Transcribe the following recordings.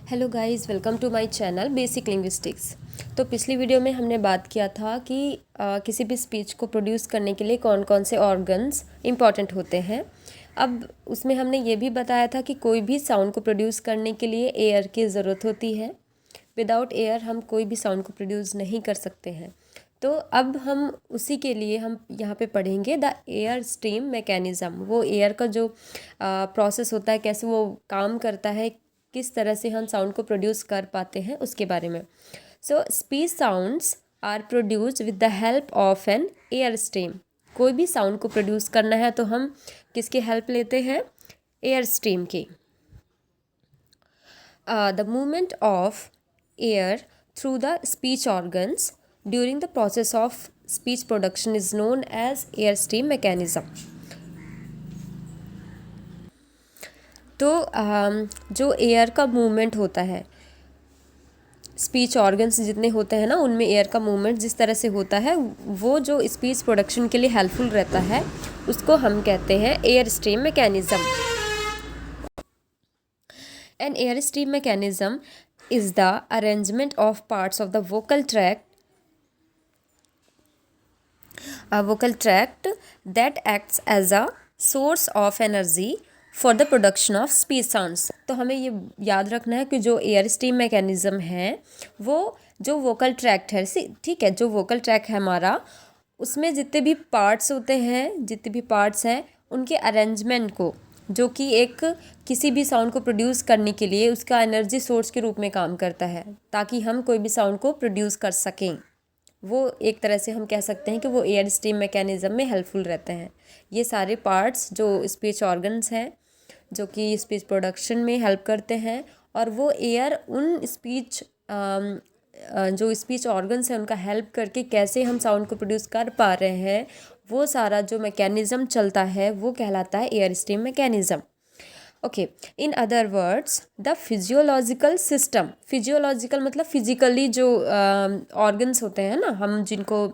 Hello guys, welcome to my channel basic linguistics. तो पिछली video में हमने बात किया था कि किसी भी स्पीच को प्रोड्यूस करने के लिए कौन कौन से ऑर्गन्स इम्पॉर्टेंट होते हैं। अब उसमें हमने ये भी बताया था कि कोई भी साउंड को प्रोड्यूस करने के लिए एयर की ज़रूरत होती है। विदाउट एयर हम कोई भी साउंड को प्रोड्यूस नहीं कर सकते हैं। तो अब हम उसी के लिए हम यहाँ पे पढ़ेंगे द एयर स्ट्रीम मैकेनिज़्म। वो एयर का जो प्रोसेस होता है, कैसे वो काम करता है, किस तरह से हम साउंड को प्रोड्यूस कर पाते हैं, उसके बारे में। So speech sounds are produced with the help of an air stream. कोई भी साउंड को प्रोड्यूस करना है तो हम किसकी हेल्प लेते हैं? एयर स्ट्रीम की। The movement of air through the speech organs during the process of speech production is known as airstream mechanism. तो जो एयर का मूवमेंट होता है, स्पीच ऑर्गन्स जितने होते हैं ना, उनमें एयर का मूवमेंट जिस तरह से होता है, वो जो स्पीच प्रोडक्शन के लिए हेल्पफुल रहता है, उसको हम कहते हैं air stream mechanism. An air stream mechanism is the arrangement of parts of the vocal tract that acts as a source of energy for the production of speech sounds। तो हमें ये याद रखना है कि जो एयर स्ट्रीम मैकेनिज्म है, वो जो वोकल ट्रैक्ट है, ठीक है, जो वोकल ट्रैक है हमारा, उसमें जितने भी पार्ट्स होते हैं, जितने भी पार्ट्स हैं, उनके अरेंजमेंट को, जो कि एक किसी भी साउंड को प्रोड्यूस करने के लिए उसका एनर्जी सोर्स के रूप में काम करता है, ताकि हम कोई भी साउंड को प्रोड्यूस कर सकें। वो एक तरह से हम कह सकते हैं कि वो एयर स्ट्रीम मैकेनिज्म में हेल्पफुल रहते हैं। ये सारे पार्ट्स जो स्पीच ऑर्गन्स हैं, जो कि स्पीच प्रोडक्शन में हेल्प करते हैं, और वो एयर उन जो स्पीच ऑर्गन्स हैं उनका हेल्प करके कैसे हम साउंड को प्रोड्यूस कर पा रहे हैं, वो सारा जो मैकेनिज़्म चलता है वो कहलाता है air stream mechanism. Okay, in other words the physiological system, physiological मतलब फिजिकली जो ऑर्गन्स होते हैं ना, हम जिनको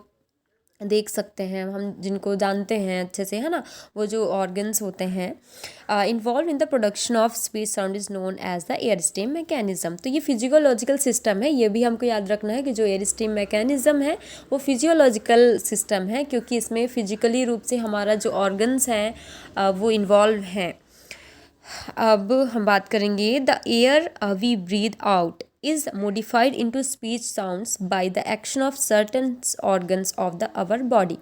देख सकते हैं, हम जिनको जानते हैं अच्छे से, है ना, वो जो ऑर्गन्स होते हैं involve in the production of speech sound is known as the air stream mechanism. तो ये फिजियोलॉजिकल सिस्टम है, ये भी हमको याद रखना है कि जो एयर स्ट्रीम मैकेनिज्म है वो फिजियोलॉजिकल सिस्टम है, क्योंकि इसमें फिजिकली रूप से हमारा जो ऑर्गन्स हैं वो इन्वॉल्व हैं। अब हम बात करेंगे the air we breathe out is modified into speech sounds by the action of certain organs of the our body।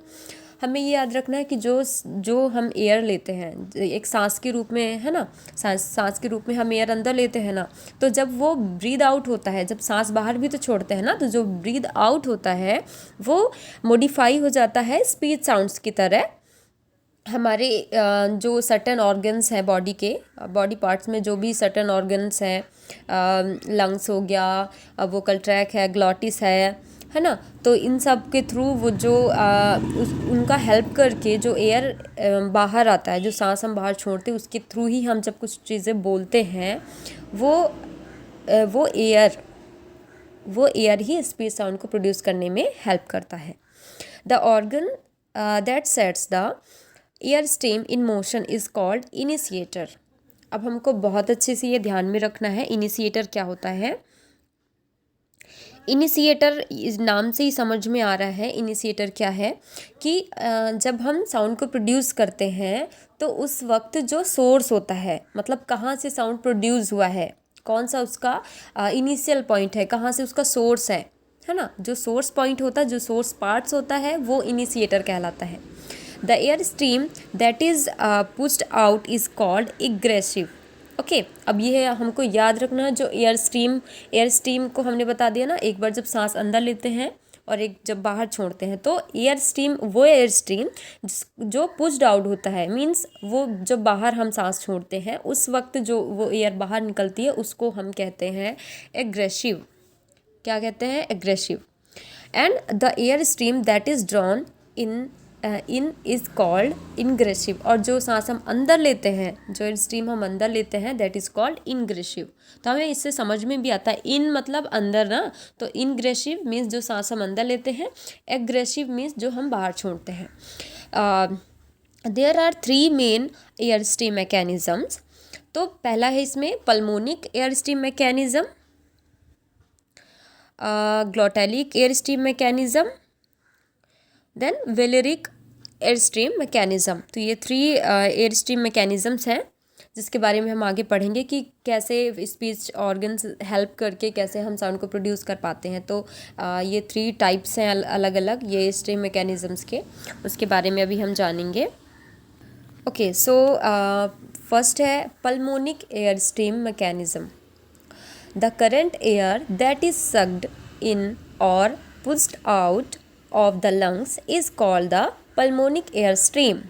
हमें ये याद रखना है कि जो हम एयर लेते हैं एक सांस के रूप में, है ना, सांस के रूप में हम एयर अंदर लेते हैं ना, तो जब वो ब्रीद आउट होता है, जब सांस बाहर भी तो छोड़ते हैं ना, तो जो ब्रीद आउट होता है वो मॉडिफाई हो जाता है स्पीच साउंड्स की तरह। हमारे जो सर्टेन ऑर्गन्स हैं बॉडी के, बॉडी पार्ट्स में जो भी सर्टेन ऑर्गन्स हैं, लंग्स हो गया, वोकल ट्रैक है, ग्लॉटिस है ना, तो इन सब के थ्रू वो जो उनका हेल्प करके जो एयर बाहर आता है, जो सांस हम बाहर छोड़ते हैं, उसके थ्रू ही हम जब कुछ चीज़ें बोलते हैं, वो एयर ही स्पीच साउंड को प्रोड्यूस करने में हेल्प करता है। The organ that sets the air stream in motion is called initiator. अब हमको बहुत अच्छे से ये ध्यान में रखना है, इनिशिएटर क्या होता है। इनिशिएटर इस नाम से ही समझ में आ रहा है इनिशिएटर क्या है, कि जब हम साउंड को प्रोड्यूस करते हैं तो उस वक्त जो सोर्स होता है, मतलब कहाँ से साउंड प्रोड्यूस हुआ है, कौन सा उसका इनिशियल पॉइंट है, कहाँ से उसका सोर्स है ना, जो सोर्स पॉइंट होता है, जो सोर्स पार्ट्स होता है, वो इनिशिएटर कहलाता है। The air stream that is pushed out is called egressive। Okay, अब ये है हमको याद रखना है, जो एयर स्ट्रीम को हमने बता दिया ना, एक बार जब सांस अंदर लेते हैं और एक जब बाहर छोड़ते हैं, तो एयर स्ट्रीम जो पुश्ड आउट होता है, मींस वो जब बाहर हम सांस छोड़ते हैं उस वक्त जो वो एयर बाहर निकलती है, उसको हम कहते हैं एग्रेसिव। क्या कहते हैं? Egressive. And the air stream that is drawn in is called ingressive. और जो सांस हम अंदर लेते हैं, जो स्ट्रीम हम अंदर लेते हैं, दैट इज़ कॉल्ड इनग्रेसिव। तो हमें इससे समझ में भी आता है, इन मतलब अंदर ना, तो इनग्रेसिव मीन्स जो सांस हम अंदर लेते हैं, एग्रेसिव मीन्स जो हम बाहर छोड़ते हैं। There are 3 main air stream mechanisms. तो पहला है इसमें pulmonic air stream mechanism, glottalic air stream mechanism, then velaric air stream mechanism. तो ये 3 एयर स्ट्रीम मैकेनिज्म्स हैं जिसके बारे में हम आगे पढ़ेंगे कि कैसे स्पीच ऑर्गन्स हेल्प करके कैसे हम साउंड को प्रोड्यूस कर पाते हैं। तो ये 3 टाइप्स हैं अलग अलग ये स्ट्रीम मैकेनिज्म्स के, उसके बारे में अभी हम जानेंगे। ओके, सो फर्स्ट है pulmonic air stream mechanism. The current air that is sucked in और pushed out of the lungs is called the pulmonic air stream.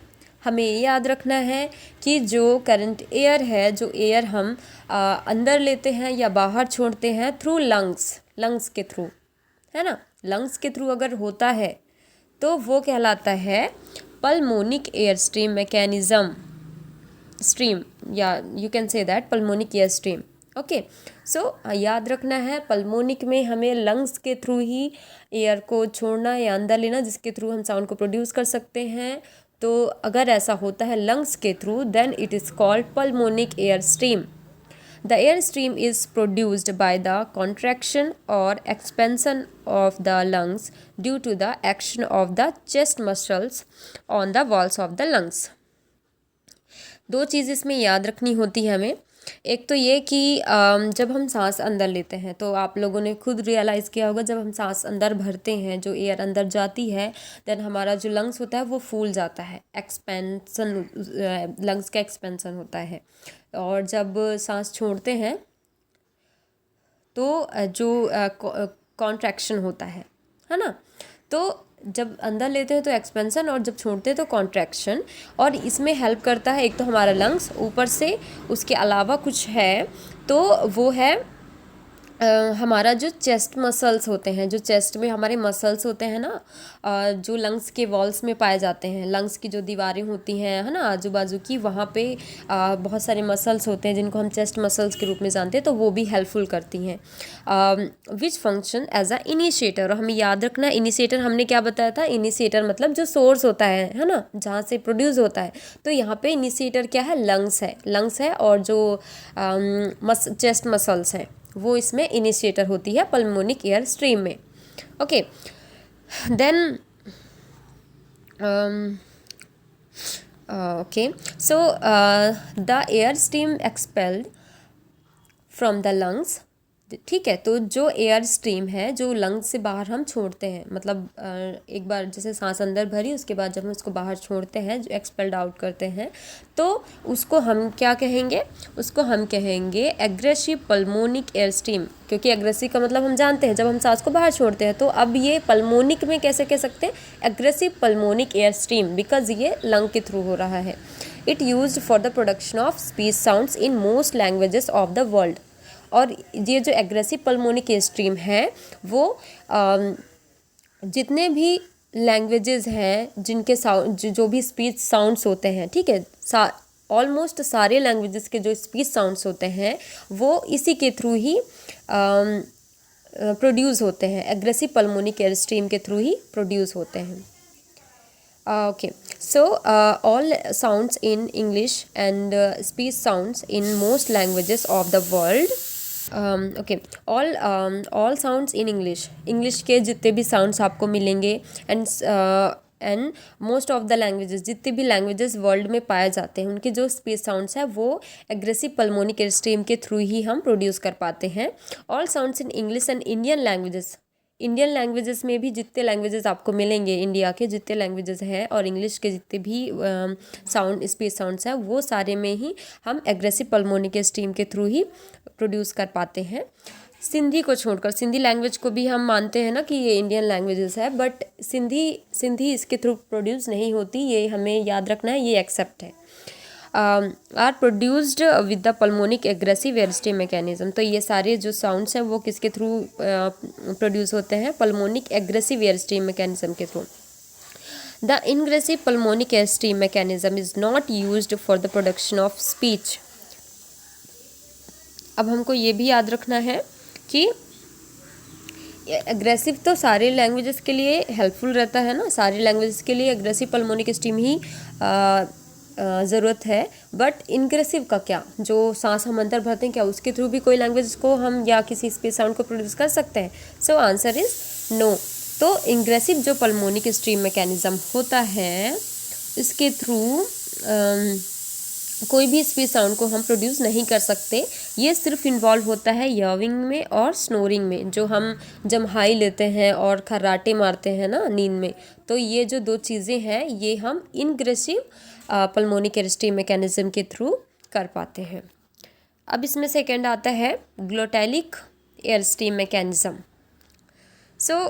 हमें ये याद रखना है कि जो करंट एयर है, जो एयर हम अंदर लेते हैं या बाहर छोड़ते हैं थ्रू लंग्स के थ्रू, है ना, लंग्स के थ्रू अगर होता है तो वो कहलाता है pulmonic air stream mechanism stream, या you can say that pulmonic air stream. Okay, so याद रखना है पल्मोनिक में हमें लंग्स के थ्रू ही एयर को छोड़ना या अंदर लेना, जिसके थ्रू हम साउंड को प्रोड्यूस कर सकते हैं। तो अगर ऐसा होता है लंग्स के through, then it is called pulmonic air stream. The air stream is produced by the contraction और expansion of the lungs due to the action of the chest muscles on the walls of the lungs. 2 चीज़ इसमें याद रखनी होती है हमें। एक तो ये कि जब हम सांस अंदर लेते हैं तो आप लोगों ने खुद रियलाइज़ किया होगा, जब हम सांस अंदर भरते हैं, जो एयर अंदर जाती है, देन हमारा जो लंग्स होता है वो फूल जाता है, एक्सपेंसन, लंग्स का एक्सपेंसन होता है। और जब सांस छोड़ते हैं तो जो कॉन्ट्रैक्शन होता है ना, तो जब अंदर लेते हैं तो एक्सपेंशन और जब छोड़ते हैं तो कॉन्ट्रैक्शन। और इसमें हेल्प करता है एक तो हमारा लंग्स, ऊपर से उसके अलावा कुछ है तो वो है हमारा जो चेस्ट मसल्स होते हैं, जो चेस्ट में हमारे मसल्स होते हैं ना, जो लंग्स के वॉल्स में पाए जाते हैं, लंग्स की जो दीवारें होती हैं, है ना, आजू बाजू की, वहाँ पे बहुत सारे मसल्स होते हैं जिनको हम चेस्ट मसल्स के रूप में जानते हैं, तो वो भी हेल्पफुल करती हैं। Which function as a initiator. और हमें याद रखना है इनिशिएटर हमने क्या बताया था, इनिशिएटर मतलब जो सोर्स होता है ना, जहाँ से प्रोड्यूस होता है। तो यहाँ पे इनिशिएटर क्या है, लंग्स है और जो चेस्ट मसल्स हैं वो इसमें इनिशिएटर होती है पल्मोनिक एयर स्ट्रीम में। Okay, then okay, so the air stream expelled from the lungs. ठीक है, तो जो एयर स्ट्रीम है जो लंग्स से बाहर हम छोड़ते हैं, मतलब एक बार जैसे सांस अंदर भरी, उसके बाद जब हम उसको बाहर छोड़ते हैं, जो एक्सपेल्ड आउट करते हैं, तो उसको हम क्या कहेंगे, उसको हम कहेंगे एग्रेसिव पल्मोनिक एयर स्ट्रीम। क्योंकि एग्रेसिव का मतलब हम जानते हैं जब हम सांस को बाहर छोड़ते हैं, तो अब ये पल्मोनिक में कैसे कह सकते हैं, aggressive pulmonic air stream, because ये लंग के थ्रू हो रहा है। It used for the production of speech sounds in most languages of the world. और ये जो एग्रेसिव पल्मोनिक एयर स्ट्रीम है वो जितने भी लैंग्वेजेस हैं जिनके जो भी स्पीच साउंड्स होते हैं, ठीक है, ऑलमोस्ट सारे लैंग्वेजेस के जो स्पीच साउंड्स होते हैं वो इसी के थ्रू ही प्रोड्यूस होते हैं, एग्रेसिव पल्मोनिक एयर स्ट्रीम के थ्रू ही प्रोड्यूस होते हैं। Okay, so all sounds in English and speech sounds in most languages of the world. Okay, all sounds in English के जितने भी sounds आपको मिलेंगे and most of the languages, जितने भी languages वर्ल्ड में पाए जाते हैं, उनके जो स्पीच साउंड्स है वो एग्रेसिव पल्मोनिक एयर स्ट्रीम के थ्रू ही हम प्रोड्यूस कर पाते हैं। All sounds in English and Indian languages में भी जितने लैंग्वेजेस आपको मिलेंगे, इंडिया के जितने लैंग्वेजेस हैं और इंग्लिश के जितने भी स्पीच साउंड्स हैं, वो सारे में ही हम एग्रेसिव पल्मोनिक स्ट्रीम के थ्रू ही प्रोड्यूस कर पाते हैं। सिंधी को छोड़कर, सिंधी लैंग्वेज को भी हम मानते हैं ना कि ये इंडियन लैंग्वेजेस है, बट सिंधी इसके थ्रू प्रोड्यूस नहीं होती, ये हमें याद रखना है, ये एक्सेप्ट है। Are produced with the pulmonic egressive air stream mechanism. तो ये सारे जो साउंड्स हैं वो किसके थ्रू प्रोड्यूस होते हैं, pulmonic egressive air stream mechanism के through. The ingressive pulmonic air stream mechanism is not used for the production of speech. अब हमको ये भी याद रखना है कि एग्रेसिव तो सारे लैंग्वेजेस के लिए हेल्पफुल रहता है ना, सारे लैंग्वेजेस के लिए एग्रेसिव पल्मोनिक स्ट्रीम ही ज़रूरत है, बट इंग्रेसिव का क्या, जो सांस हम अंदर भरते हैं, क्या उसके थ्रू भी कोई लैंग्वेज को हम या किसी स्पीच साउंड को प्रोड्यूस कर सकते हैं? So answer is no. तो इंग्रेसिव जो पल्मोनिक स्ट्रीम मैकेनिज्म होता है, इसके थ्रू कोई भी स्पीच साउंड को हम प्रोड्यूस नहीं कर सकते। ये सिर्फ इन्वॉल्व होता है याविंग में और स्नोरिंग में, जो हम जब हाई लेते हैं और खर्राटे मारते हैं ना नींद में, तो ये जो दो चीज़ें हैं ये हम इनग्रेसिव पल्मोनिक एयर स्ट्रीम मैकेनिज्म के थ्रू कर पाते हैं। अब इसमें सेकेंड आता है ग्लोटैलिक एयर स्ट्रीम मैकेनिज्म। सो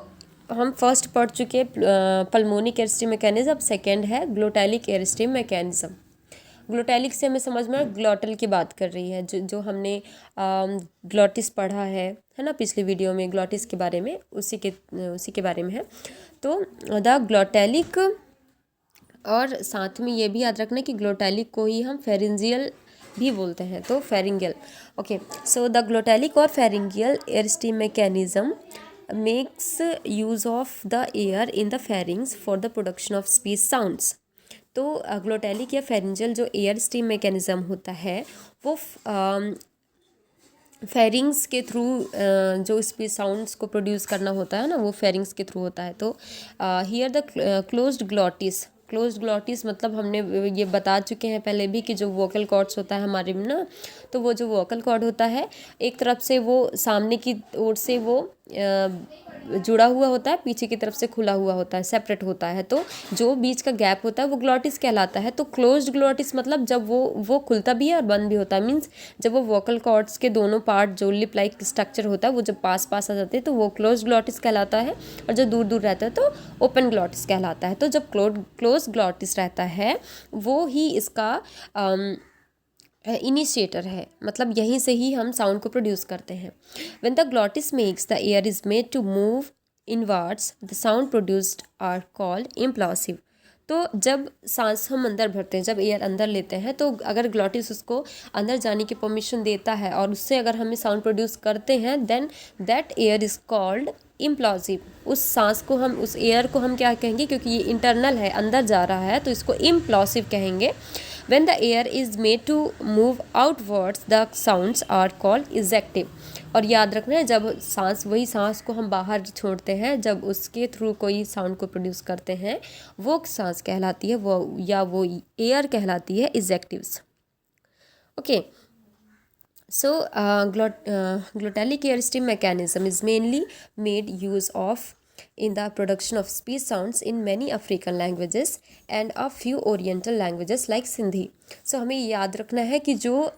हम फर्स्ट पढ़ चुके pulmonic air stream mechanism, second है ग्लोटैलिक एयर स्ट्रीम मैकेनिज्म। ग्लोटैलिक से हमें समझ में ग्लॉटल की बात कर रही है, जो हमने ग्लॉटिस पढ़ा है ना पिछली वीडियो में, ग्लॉटिस के बारे में, उसी के बारे में है। तो द ग्लॉटैलिक, और साथ में ये भी याद रखना कि ग्लोटैलिक को ही हम फेरेंजियल भी बोलते हैं, तो फेरिंगियल। ओके, सो द ग्लोटैलिक और pharyngeal air stream mechanism makes use of the air in the pharynx for the production of speech sounds. तो ग्लोटैलिक या फेरिंजियल जो एयर स्ट्रीम मैकेनिज्म होता है वो फेरिंग्स के थ्रू जो स्पीच साउंड्स को प्रोड्यूस करना होता है ना, वो फेरिंग्स के थ्रू होता है। तो हियर द क्लोज्ड ग्लॉटिस मतलब हमने ये बता चुके हैं पहले भी कि जो वोकल कॉर्ड्स होता है हमारे में ना, तो वो जो वोकल कॉर्ड होता है एक तरफ से वो सामने की ओर से वो जुड़ा हुआ होता है, पीछे की तरफ से खुला हुआ होता है, सेपरेट होता है। तो जो बीच का गैप होता है वो ग्लॉटिस कहलाता है। तो क्लोज्ड ग्लॉटिस मतलब जब वो खुलता भी है और बंद भी होता है, मीन्स जब वो वोकल कॉर्ड्स के दोनों पार्ट जो लिप लाइक स्ट्रक्चर होता है वो जब पास पास आ जाते हैं तो वो क्लोज्ड ग्लॉटिस कहलाता है, और जो दूर दूर रहता है तो ओपन ग्लॉटिस कहलाता है। तो जब क्लोज ग्लॉटिस रहता है वो ही इसका इनिशिएटर है, मतलब यहीं से ही हम साउंड को प्रोड्यूस करते हैं। When the glottis makes the air is made to move inwards the sound produced are called implosive. तो जब सांस हम अंदर भरते हैं, जब एयर अंदर लेते हैं, तो अगर ग्लॉटिस उसको अंदर जाने की परमिशन देता है और उससे अगर हमें साउंड प्रोड्यूस करते हैं, then that air is called implosive. उस सांस को हम, उस एयर को हम क्या कहेंगे, क्योंकि ये इंटरनल है, अंदर जा रहा है, तो इसको इम्प्लॉसिव कहेंगे। When the air is made to move outwards, the sounds are called ejective। और याद रखना है, जब वही सांस को हम बाहर छोड़ते हैं, जब उसके थ्रू कोई साउंड को प्रोड्यूस करते हैं, वो सांस कहलाती है, वो एयर कहलाती है ejectives. Okay, so glottalic air stream mechanism is mainly made use of in the production of speech sounds in many African languages and a few Oriental languages like Sindhi। So हमें याद रखना है कि जो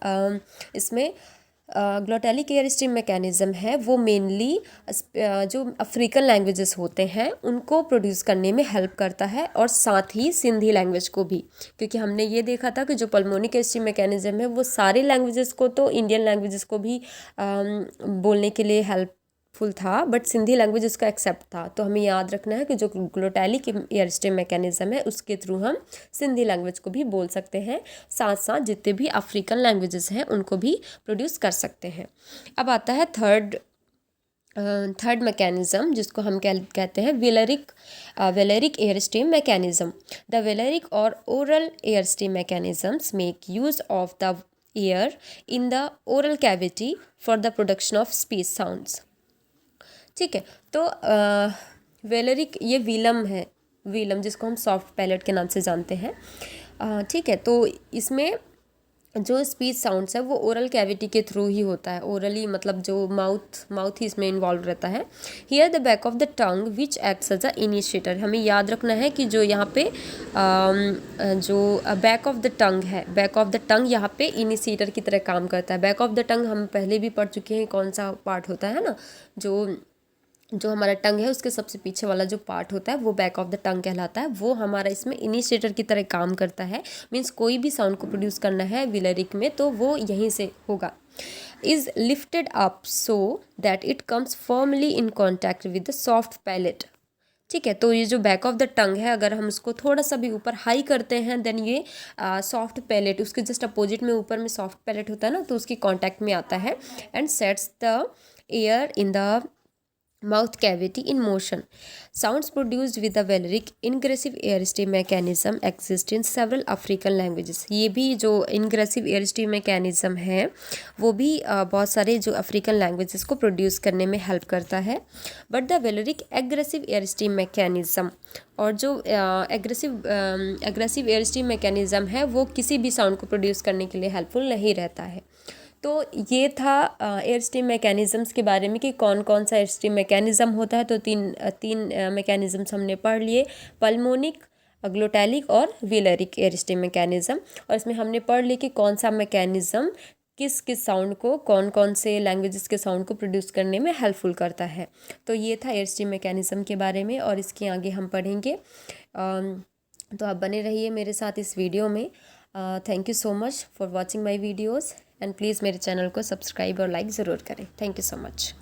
इसमें ग्लोटैलिक air stream mechanism है वो mainly जो अफ्रीकन लैंग्वेजेस होते हैं उनको प्रोड्यूस करने में हेल्प करता है, और साथ ही सिंधी लैंग्वेज को भी, क्योंकि हमने ये देखा था कि जो पल्मोनिक एयर स्ट्रीम मैकेनिज्म है वो सारे लैंग्वेजेस को, तो इंडियन लैंग्वेजेस को भी बोलने के लिए हेल्पफुल था, बट सिंधी लैंग्वेज उसका एक्सेप्ट था। तो हमें याद रखना है कि जो ग्लोटैलिक एयर स्ट्रीम मैकेनिज्म है उसके थ्रू हम सिंधी लैंग्वेज को भी बोल सकते हैं, साथ साथ जितने भी अफ्रीकन लैंग्वेजेस हैं उनको भी प्रोड्यूस कर सकते हैं। अब आता है थर्ड मैकेनिज्म, जिसको हम कहते हैं valeric air stream mechanism. The valeric और oral air stream mechanisms make use of the air in the oral cavity for the production of speech sounds. ठीक है, तो वेलेरिक ये वीलम जिसको हम सॉफ्ट पैलेट के नाम से जानते हैं। ठीक है, तो इसमें जो स्पीच साउंड्स है वो ओरल कैविटी के थ्रू ही होता है, ओरली मतलब जो माउथ ही इसमें इन्वॉल्व रहता है। Here the back of the tongue which acts as a initiator. हमें याद रखना है कि जो यहाँ पे जो बैक ऑफ द टंग है, बैक ऑफ द टंग यहाँ पे इनिशिएटर की तरह काम करता है। बैक ऑफ द टंग हम पहले भी पढ़ चुके हैं, कौन सा पार्ट होता है ना, जो हमारा टंग है उसके सबसे पीछे वाला जो पार्ट होता है वो बैक ऑफ द टंग कहलाता है। वो हमारा इसमें इनिशिएटर की तरह काम करता है, मीन्स कोई भी साउंड को प्रोड्यूस करना है विलरिक में तो वो यहीं से होगा। Is lifted up so that it comes firmly in contact with the soft palate. ठीक है, तो ये जो बैक ऑफ द टंग है, अगर हम उसको थोड़ा सा भी ऊपर हाई करते हैं, देन ये सॉफ्ट पैलेट, उसके जस्ट अपोजिट में ऊपर में सॉफ्ट पैलेट होता है ना, तो उसकी कॉन्टैक्ट में आता है and sets the air in the mouth cavity in motion. Sounds produced with the Valeric ingressive airstream mechanism exist in several African languages. ये भी जो ingressive airstream mechanism है वो भी बहुत सारे जो अफ्रीकन लैंग्वेजेस को प्रोड्यूस करने में हेल्प करता है. But the Valeric aggressive airstream mechanism और जो एग्रेसिव एयरस्ट्रीम मैकेनिज़्म है वो किसी भी साउंड को प्रोड्यूस करने के लिए हेल्पफुल नहीं रहता है. तो ये था एयर स्ट्रीम मैकेनिज़म्स के बारे में कि कौन कौन सा एयर स्ट्रीम मैकेनिज़्म होता है. तो तीन मैकेनिज़म्स हमने पढ़ लिए, पल्मोनिक, ग्लोटैलिक और वेलरिक एयर स्ट्रीम मैकेनिज़्म. और इसमें हमने पढ़ लिया कि कौन सा मैकेनिज़्म किस किस साउंड को, कौन कौन से लैंग्वेजेस के साउंड को प्रोड्यूस करने में हेल्पफुल करता है. तो ये था एयर स्ट्रीम मैकेनिज़्म के बारे में और इसके आगे हम पढ़ेंगे. तो आप बने रहिए मेरे साथ इस वीडियो में. Thank you so much for watching my videos and please मेरे चैनल को सब्सक्राइब और लाइक ज़रूर करें. Thank you so much.